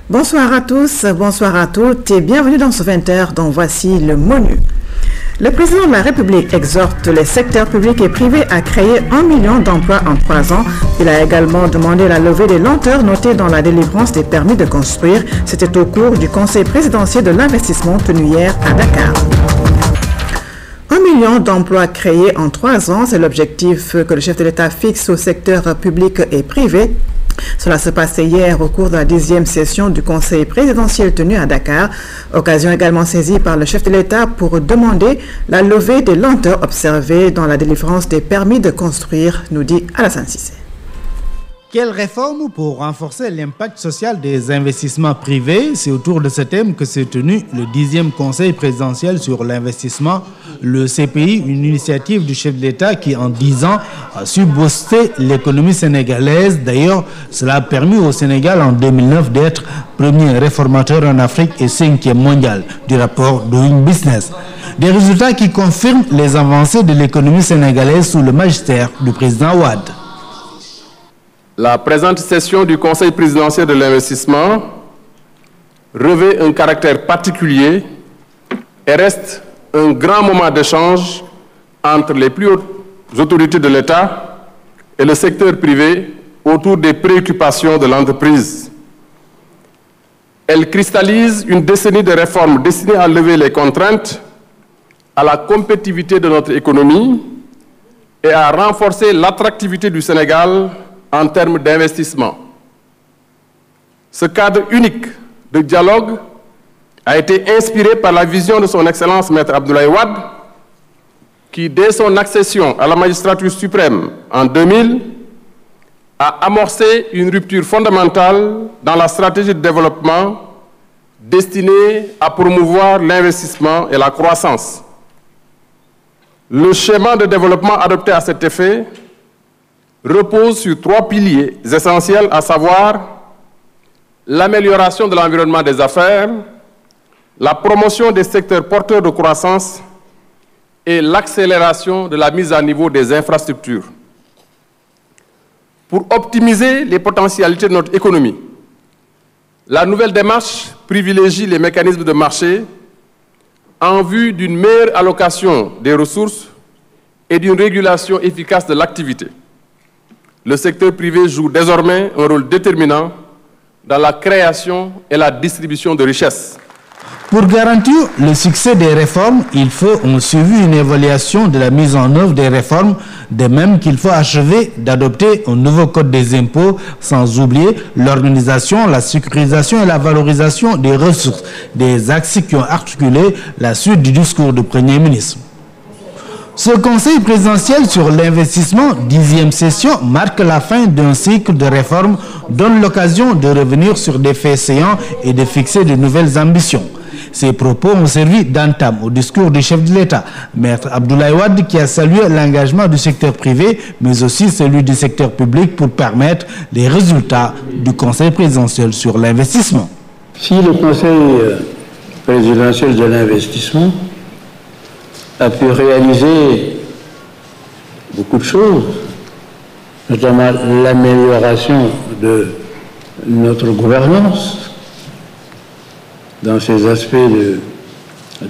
Bonsoir à tous, bonsoir à toutes et bienvenue dans ce 20h dont voici le menu. Le président de la République exhorte les secteurs publics et privés à créer 1 million d'emplois en 3 ans. Il a également demandé la levée des lenteurs notées dans la délivrance des permis de construire. C'était au cours du Conseil présidentiel de l'investissement tenu hier à Dakar. 1 million d'emplois créés en 3 ans, c'est l'objectif que le chef de l'État fixe au secteur public et privé. Cela se passait hier au cours de la 10e session du Conseil présidentiel tenu à Dakar. Occasion également saisie par le chef de l'État pour demander la levée des lenteurs observées dans la délivrance des permis de construire, nous dit Alassane Cissé. Quelle réforme pour renforcer l'impact social des investissements privés? C'est autour de ce thème que s'est tenu le 10e Conseil présidentiel sur l'investissement, le CPI, une initiative du chef de l'État qui, en 10 ans, a su booster l'économie sénégalaise. D'ailleurs, cela a permis au Sénégal en 2009 d'être premier réformateur en Afrique et 5e mondial du rapport Doing Business. Des résultats qui confirment les avancées de l'économie sénégalaise sous le magistère du président Wade. La présente session du Conseil présidentiel de l'investissement revêt un caractère particulier et reste un grand moment d'échange entre les plus hautes autorités de l'État et le secteur privé autour des préoccupations de l'entreprise. Elle cristallise une décennie de réformes destinées à lever les contraintes à la compétitivité de notre économie et à renforcer l'attractivité du Sénégal en termes d'investissement. Ce cadre unique de dialogue a été inspiré par la vision de son Excellence Maître Abdoulaye Wade, qui, dès son accession à la magistrature suprême en 2000, a amorcé une rupture fondamentale dans la stratégie de développement destinée à promouvoir l'investissement et la croissance. Le schéma de développement adopté à cet effet repose sur 3 piliers essentiels, à savoir l'amélioration de l'environnement des affaires, la promotion des secteurs porteurs de croissance et l'accélération de la mise à niveau des infrastructures. Pour optimiser les potentialités de notre économie, la nouvelle démarche privilégie les mécanismes de marché en vue d'une meilleure allocation des ressources et d'une régulation efficace de l'activité. Le secteur privé joue désormais un rôle déterminant dans la création et la distribution de richesses. Pour garantir le succès des réformes, il faut un suivi, une évaluation de la mise en œuvre des réformes, de même qu'il faut achever d'adopter un nouveau code des impôts, sans oublier l'organisation, la sécurisation et la valorisation des ressources, des axes qui ont articulé la suite du discours du Premier ministre. Ce Conseil présidentiel sur l'investissement, 10e session, marque la fin d'un cycle de réformes, donne l'occasion de revenir sur des faits saillants et de fixer de nouvelles ambitions. Ces propos ont servi d'entame au discours du chef de l'État, Maître Abdoulaye Wade, qui a salué l'engagement du secteur privé, mais aussi celui du secteur public pour permettre les résultats du Conseil présidentiel sur l'investissement. Si le Conseil présidentiel de l'investissement a pu réaliser beaucoup de choses, notamment l'amélioration de notre gouvernance dans ces aspects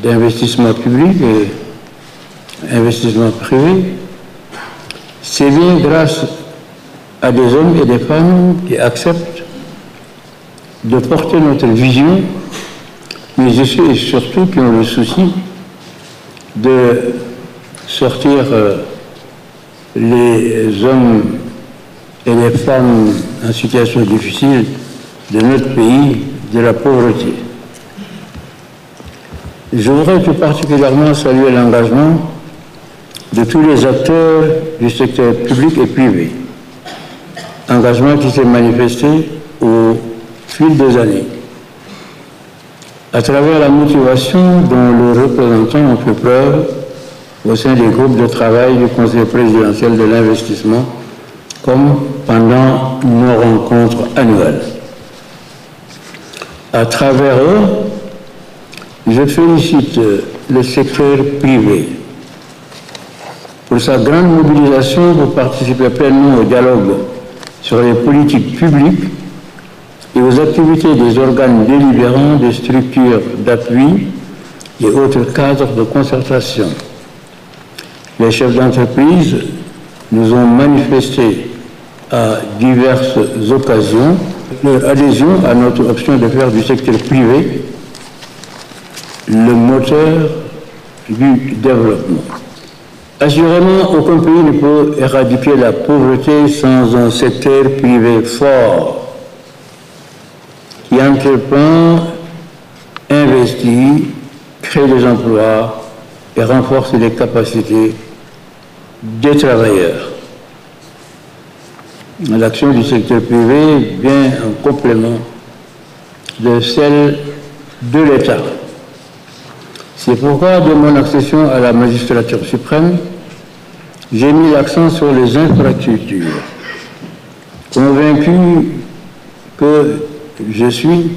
d'investissement public et investissement privé. C'est bien grâce à des hommes et des femmes qui acceptent de porter notre vision, mais aussi et surtout qui ont le souci de sortir les hommes et les femmes en situation difficile de notre pays de la pauvreté. Je voudrais tout particulièrement saluer l'engagement de tous les acteurs du secteur public et privé. Engagement qui s'est manifesté au fil des années, à travers la motivation dont les représentants ont fait preuve au sein des groupes de travail du Conseil présidentiel de l'investissement, comme pendant nos rencontres annuelles. À travers eux, je félicite le secteur privé pour sa grande mobilisation pour participer pleinement au dialogue sur les politiques publiques et aux activités des organes délibérants des structures d'appui et autres cadres de concertation. Les chefs d'entreprise nous ont manifesté à diverses occasions leur adhésion à notre option de faire du secteur privé le moteur du développement. Assurément, aucun pays ne peut éradiquer la pauvreté sans un secteur privé fort qui entreprend, investit, crée des emplois et renforce les capacités des travailleurs. L'action du secteur privé vient en complément de celle de l'État. C'est pourquoi, de mon accession à la magistrature suprême, j'ai mis l'accent sur les infrastructures, convaincu que je suis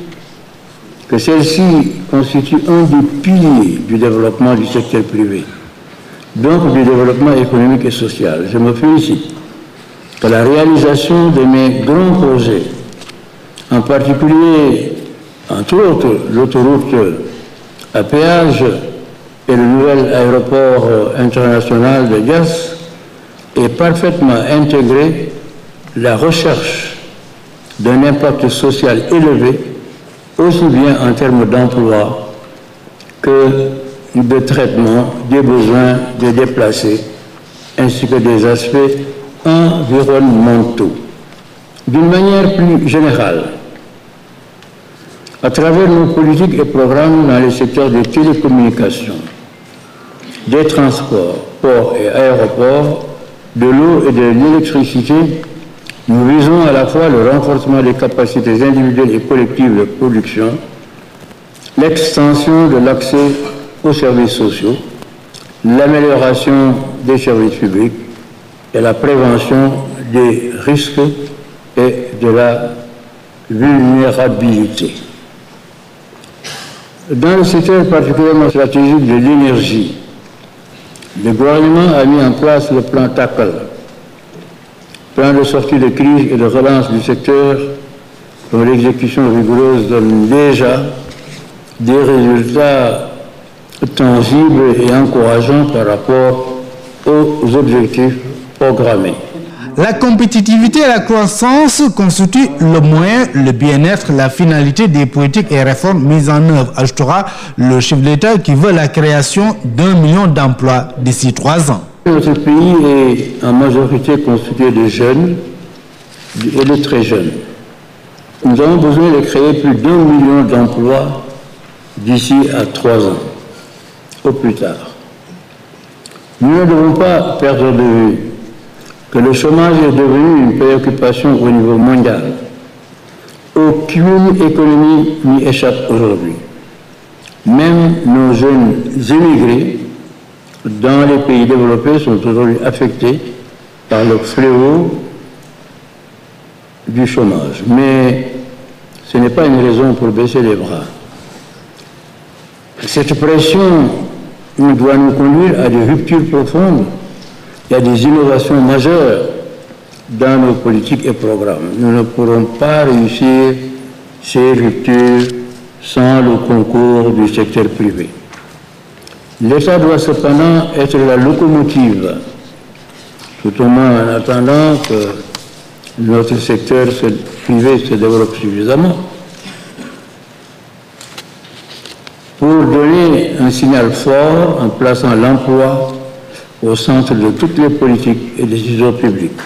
que celle-ci constitue un des piliers du développement du secteur privé, donc du développement économique et social. Je me félicite que la réalisation de mes grands projets, en particulier, entre autres, l'autoroute à péage et le nouvel aéroport international de Diass, ait parfaitement intégré la recherche d'un impact social élevé, aussi bien en termes d'emploi que de traitement des besoins des déplacés, ainsi que des aspects environnementaux. D'une manière plus générale, à travers nos politiques et programmes dans les secteurs des télécommunications, des transports, ports et aéroports, de l'eau et de l'électricité, nous visons à la fois le renforcement des capacités individuelles et collectives de production, l'extension de l'accès aux services sociaux, l'amélioration des services publics et la prévention des risques et de la vulnérabilité. Dans le secteur particulièrement stratégique de l'énergie, le gouvernement a mis en place le plan TACL, plan de sortie de crise et de relance du secteur, dont l'exécution rigoureuse donne déjà des résultats tangibles et encourageants par rapport aux objectifs programmés. La compétitivité et la croissance constituent le moyen, le bien-être, la finalité des politiques et réformes mises en œuvre, ajoutera le chef de l'État qui veut la création d'1 million d'emplois d'ici 3 ans. Notre pays est en majorité constitué de jeunes et de très jeunes. Nous avons besoin de créer plus d'1 million d'emplois d'ici à 3 ans, au plus tard. Nous ne devons pas perdre de vue que le chômage est devenu une préoccupation au niveau mondial. Aucune économie n'y échappe aujourd'hui. Même nos jeunes émigrés dans les pays développés sont aujourd'hui affectés par le fléau du chômage. Mais ce n'est pas une raison pour baisser les bras. Cette pression doit nous conduire à des ruptures profondes. Il y a des innovations majeures dans nos politiques et programmes. Nous ne pourrons pas réussir ces ruptures sans le concours du secteur privé. L'État doit cependant être la locomotive, tout au moins en attendant que notre secteur privé se développe suffisamment, pour donner un signal fort en plaçant l'emploi au centre de toutes les politiques et décisions publiques.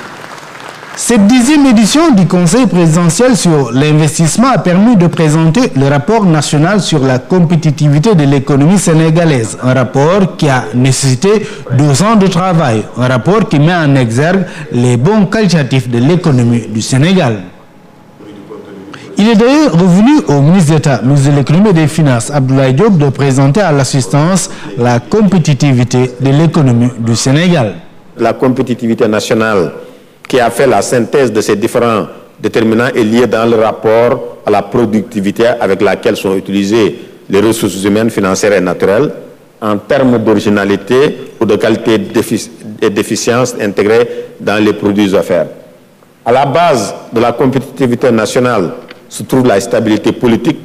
Cette 10e édition du Conseil présidentiel sur l'investissement a permis de présenter le rapport national sur la compétitivité de l'économie sénégalaise. Un rapport qui a nécessité 12 ans de travail. Un rapport qui met en exergue les bons qualitatifs de l'économie du Sénégal. Il est d'ailleurs revenu au ministre d'État, ministre de l'économie et des finances, Abdoulaye Diop, de présenter à l'assistance la compétitivité de l'économie du Sénégal. La compétitivité nationale qui a fait la synthèse de ces différents déterminants est liée dans le rapport à la productivité avec laquelle sont utilisées les ressources humaines, financières et naturelles en termes d'originalité ou de qualité et d'efficience intégrées dans les produits offerts. À la base de la compétitivité nationale se trouve la stabilité politique,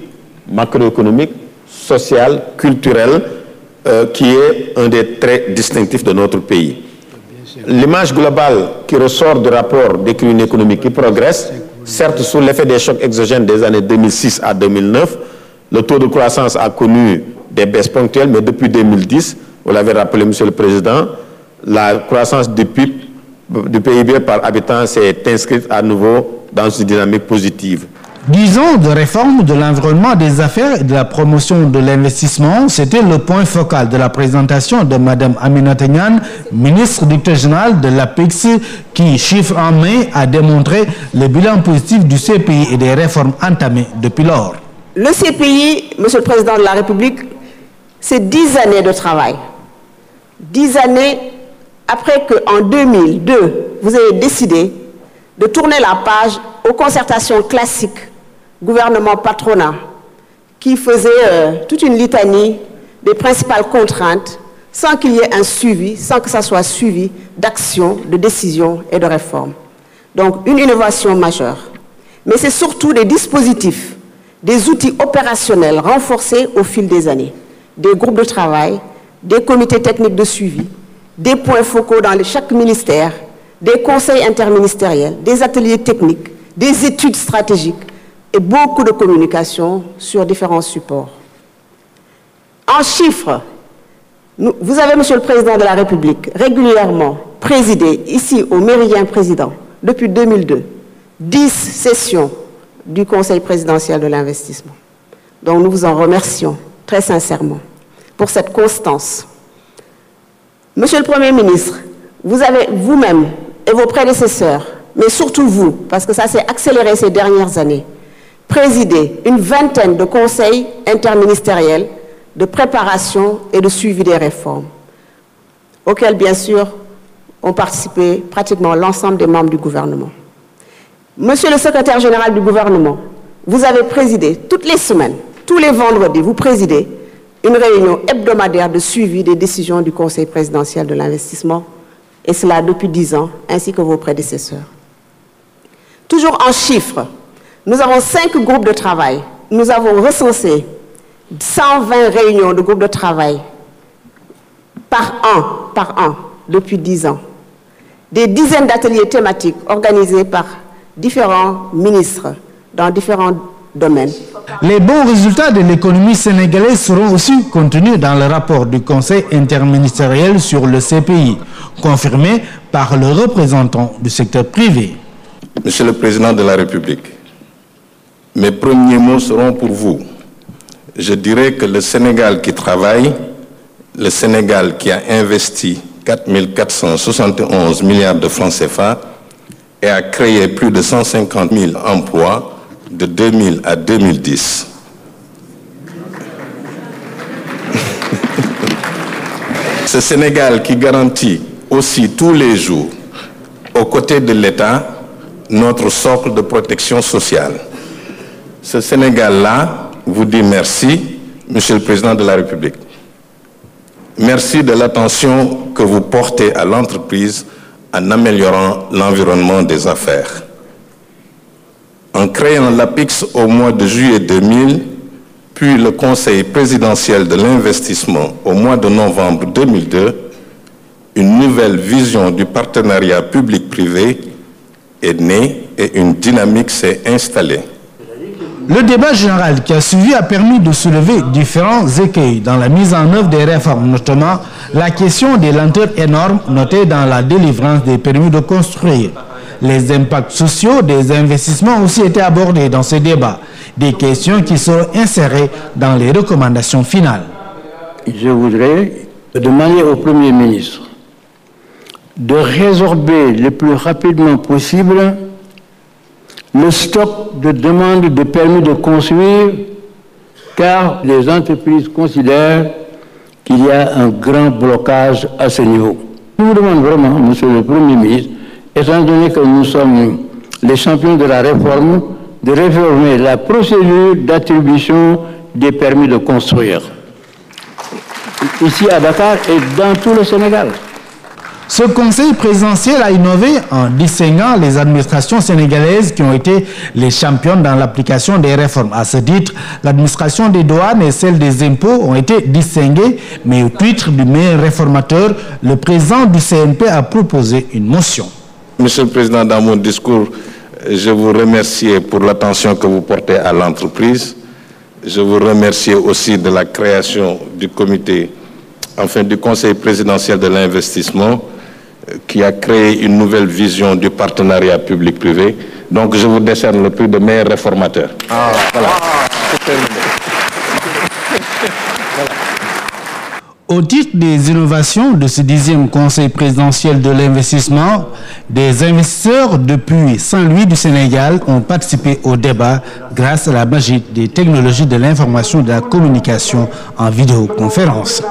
macroéconomique, sociale, culturelle, qui est un des traits distinctifs de notre pays. L'image globale qui ressort du rapport décrit une économie qui progresse, certes sous l'effet des chocs exogènes des années 2006 à 2009, le taux de croissance a connu des baisses ponctuelles, mais depuis 2010, vous l'avez rappelé, Monsieur le Président, la croissance du PIB par habitant s'est inscrite à nouveau dans une dynamique positive. 10 ans de réforme de l'environnement des affaires et de la promotion de l'investissement, c'était le point focal de la présentation de Mme Aminata Niane, ministre directeur général de l'APEX, qui, chiffre en main, a démontré le bilan positif du CPI et des réformes entamées depuis lors. Le CPI, Monsieur le Président de la République, c'est 10 années de travail. 10 années après qu'en 2002, vous avez décidé de tourner la page aux concertations classiques gouvernement-patronat qui faisait toute une litanie des principales contraintes sans qu'il y ait un suivi, sans que ça soit suivi d'actions, de décisions et de réformes. Donc une innovation majeure. Mais c'est surtout des dispositifs, des outils opérationnels renforcés au fil des années, des groupes de travail, des comités techniques de suivi, des points focaux dans chaque ministère, des conseils interministériels, des ateliers techniques, des études stratégiques, et beaucoup de communication sur différents supports. En chiffres, vous avez, Monsieur le Président de la République, régulièrement présidé ici au Méridien Président, depuis 2002, 10 sessions du Conseil présidentiel de l'investissement. Donc nous vous en remercions très sincèrement pour cette constance. Monsieur le Premier ministre, vous avez vous-même et vos prédécesseurs, mais surtout vous, parce que ça s'est accéléré ces dernières années, présider une vingtaine de conseils interministériels de préparation et de suivi des réformes, auxquels, bien sûr, ont participé pratiquement l'ensemble des membres du gouvernement. Monsieur le secrétaire général du gouvernement, vous avez présidé toutes les semaines, tous les vendredis, vous présidez une réunion hebdomadaire de suivi des décisions du Conseil présidentiel de l'investissement, et cela depuis 10 ans, ainsi que vos prédécesseurs. Toujours en chiffres, nous avons 5 groupes de travail. Nous avons recensé 120 réunions de groupes de travail par an, depuis 10 ans. Des dizaines d'ateliers thématiques organisés par différents ministres dans différents domaines. Les bons résultats de l'économie sénégalaise seront aussi contenus dans le rapport du Conseil interministériel sur le CPI, confirmé par le représentant du secteur privé. Monsieur le Président de la République, mes premiers mots seront pour vous. Je dirais que le Sénégal qui travaille, le Sénégal qui a investi 4 471 milliards de francs CFA et a créé plus de 150 000 emplois de 2000 à 2010. Ce Sénégal qui garantit aussi tous les jours, aux côtés de l'État, notre socle de protection sociale. Ce Sénégal-là vous dit merci, Monsieur le Président de la République. Merci de l'attention que vous portez à l'entreprise en améliorant l'environnement des affaires. En créant l'APEX au mois de juillet 2000, puis le Conseil présidentiel de l'investissement au mois de novembre 2002, une nouvelle vision du partenariat public-privé est née et une dynamique s'est installée. Le débat général qui a suivi a permis de soulever différents écueils dans la mise en œuvre des réformes, notamment la question des lenteurs énormes notées dans la délivrance des permis de construire. Les impacts sociaux des investissements ont aussi été abordés dans ce débat, des questions qui seront insérées dans les recommandations finales. Je voudrais demander au Premier ministre de résorber le plus rapidement possible le stock de demandes de permis de construire, car les entreprises considèrent qu'il y a un grand blocage à ce niveau. Je vous demande vraiment, Monsieur le Premier ministre, étant donné que nous sommes les champions de la réforme, de réformer la procédure d'attribution des permis de construire, ici à Dakar et dans tout le Sénégal. Ce conseil présidentiel a innové en distinguant les administrations sénégalaises qui ont été les championnes dans l'application des réformes. À ce titre, l'administration des douanes et celle des impôts ont été distinguées, mais au titre du meilleur réformateur, le président du CNP a proposé une motion. Monsieur le Président, dans mon discours, je vous remercie pour l'attention que vous portez à l'entreprise. Je vous remercie aussi de la création du comité, enfin du Conseil présidentiel de l'investissement, qui a créé une nouvelle vision du partenariat public-privé. Donc je vous décerne le prix de meilleur réformateur. Voilà. Au titre des innovations de ce 10e Conseil présidentiel de l'investissement, des investisseurs depuis Saint-Louis du Sénégal ont participé au débat grâce à la magie des technologies de l'information et de la communication en vidéoconférence.